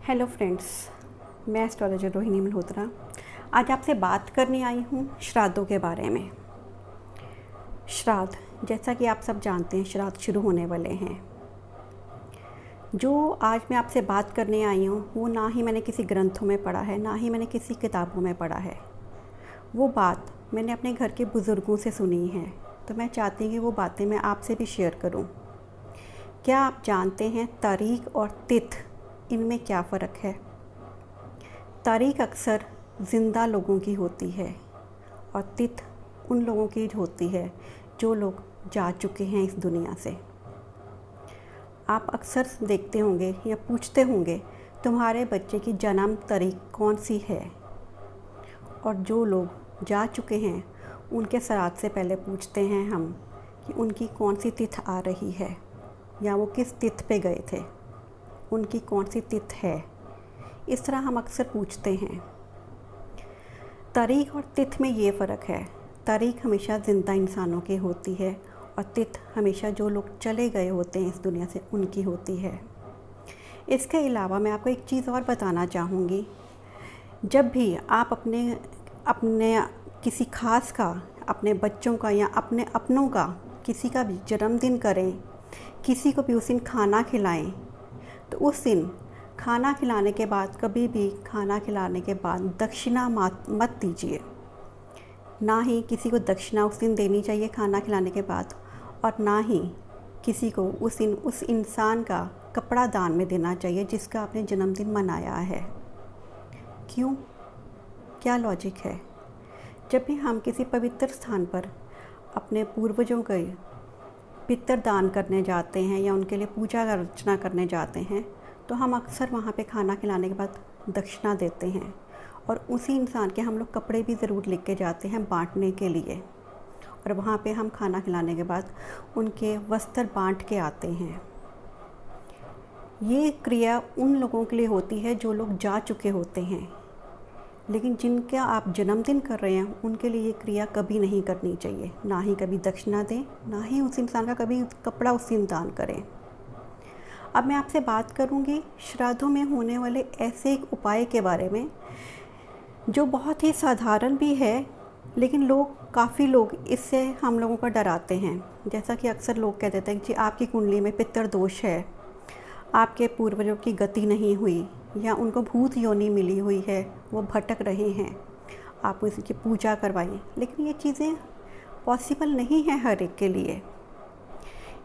Hello friends, मैं astrologer Rohini Malhotra आज आपसे बात करने आई हूँ श्राद्धों के बारे में। श्राद्ध, जैसा कि आप सब जानते हैं, श्राद्ध शुरू होने वाले हैं। जो आज मैं आपसे बात करने आई हूँ वो ना ही मैंने किसी ग्रंथों में पढ़ा है, ना ही मैंने किसी किताबों में पढ़ा है। वो बात मैंने अपने घर के बुज़ुर्गों से सुनी है, तो मैं चाहती हूँ कि वो बातें मैं आपसे भी शेयर करूँ। क्या आप जानते हैं तारीख और तिथि, इनमें क्या फ़र्क है? तारीख अक्सर ज़िंदा लोगों की होती है और तिथि उन लोगों की होती है जो लोग जा चुके हैं इस दुनिया से। आप अक्सर देखते होंगे या पूछते होंगे तुम्हारे बच्चे की जन्म तारीख कौन सी है, और जो लोग जा चुके हैं उनके श्राद्ध से पहले पूछते हैं हम कि उनकी कौन सी तिथि आ रही है या वो किस तिथि पे गए थे, उनकी कौन सी तिथि है। इस तरह हम अक्सर पूछते हैं। तारीख और तिथि में ये फ़र्क है। तारीख हमेशा ज़िंदा इंसानों की होती है और तिथि हमेशा जो लोग चले गए होते हैं इस दुनिया से उनकी होती है। इसके अलावा मैं आपको एक चीज़ और बताना चाहूँगी। जब भी आप अपने किसी ख़ास का, अपने बच्चों का या अपने अपनों का किसी का भी जन्मदिन करें, किसी को भी उस दिन खाना खिलाएं, तो उस दिन खाना खिलाने के बाद कभी भी खाना खिलाने के बाद दक्षिणा मत दीजिए। ना ही किसी को दक्षिणा उस दिन देनी चाहिए खाना खिलाने के बाद, और ना ही किसी को उस दिन उस इंसान का कपड़ा दान में देना चाहिए जिसका आपने जन्मदिन मनाया है। क्यों? क्या लॉजिक है? जब भी हम किसी पवित्र स्थान पर अपने पूर्वजों के पितर दान करने जाते हैं या उनके लिए पूजा अर्चना करने जाते हैं, तो हम अक्सर वहाँ पे खाना खिलाने के बाद दक्षिणा देते हैं, और उसी इंसान के हम लोग कपड़े भी ज़रूर लेके जाते हैं बांटने के लिए, और वहाँ पे हम खाना खिलाने के बाद उनके वस्त्र बांट के आते हैं। ये क्रिया उन लोगों के लिए होती है जो लोग जा चुके होते हैं, लेकिन जिनका आप जन्मदिन कर रहे हैं उनके लिए ये क्रिया कभी नहीं करनी चाहिए। ना ही कभी दक्षिणा दें, ना ही उस इंसान का कभी कपड़ा उस दिन दान करें। अब मैं आपसे बात करूंगी श्राद्धों में होने वाले ऐसे एक उपाय के बारे में जो बहुत ही साधारण भी है, लेकिन काफ़ी लोग इससे हम लोगों को डराते हैं। जैसा कि अक्सर लोग कह देते हैं कि आपकी कुंडली में पितर दोष है, आपके पूर्वजों की गति नहीं हुई, या उनको भूत योनि मिली हुई है, वो भटक रहे हैं, आप उसकी पूजा करवाइए। लेकिन ये चीज़ें पॉसिबल नहीं है हर एक के लिए।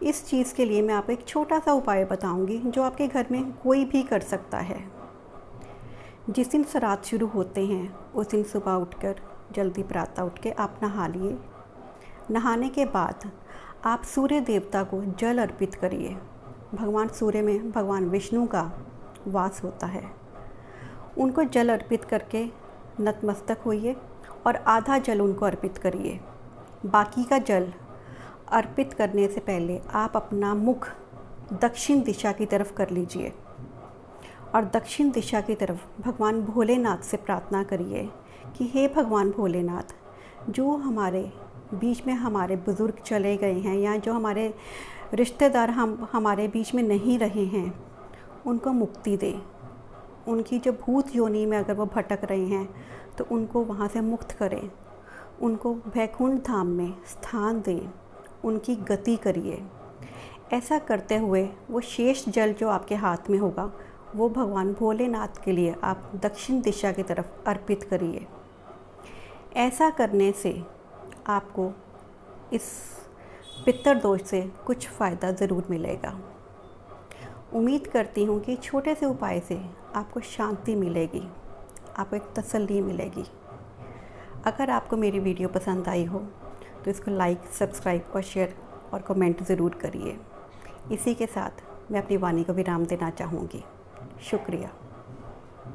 इस चीज़ के लिए मैं आपको एक छोटा सा उपाय बताऊंगी जो आपके घर में कोई भी कर सकता है। जिस दिन श्राद्ध शुरू होते हैं उस दिन सुबह उठकर जल्दी प्रातः उठ के आप नहा लिए। नहाने के बाद आप सूर्य देवता को जल अर्पित करिए। भगवान सूर्य में भगवान विष्णु का वास होता है। उनको जल अर्पित करके नतमस्तक होइए और आधा जल उनको अर्पित करिए। बाकी का जल अर्पित करने से पहले आप अपना मुख दक्षिण दिशा की तरफ कर लीजिए और दक्षिण दिशा की तरफ भगवान भोलेनाथ से प्रार्थना करिए कि हे भगवान भोलेनाथ, जो हमारे बीच में हमारे बुज़ुर्ग चले गए हैं या जो हमारे रिश्तेदार हमारे बीच में नहीं रहे हैं, उनको मुक्ति दें। उनकी जो भूत योनि में अगर वो भटक रहे हैं तो उनको वहाँ से मुक्त करें। उनको वैकुंठ धाम में स्थान दें, उनकी गति करिए। ऐसा करते हुए वो शेष जल जो आपके हाथ में होगा वो भगवान भोलेनाथ के लिए आप दक्षिण दिशा की तरफ अर्पित करिए। ऐसा करने से आपको इस पितर दोष से कुछ फ़ायदा ज़रूर मिलेगा। उम्मीद करती हूँ कि छोटे से उपाय से आपको शांति मिलेगी, आपको एक तसल्ली मिलेगी। अगर आपको मेरी वीडियो पसंद आई हो तो इसको लाइक, सब्सक्राइब और शेयर और कमेंट ज़रूर करिए। इसी के साथ मैं अपनी वाणी को विराम देना चाहूँगी। शुक्रिया।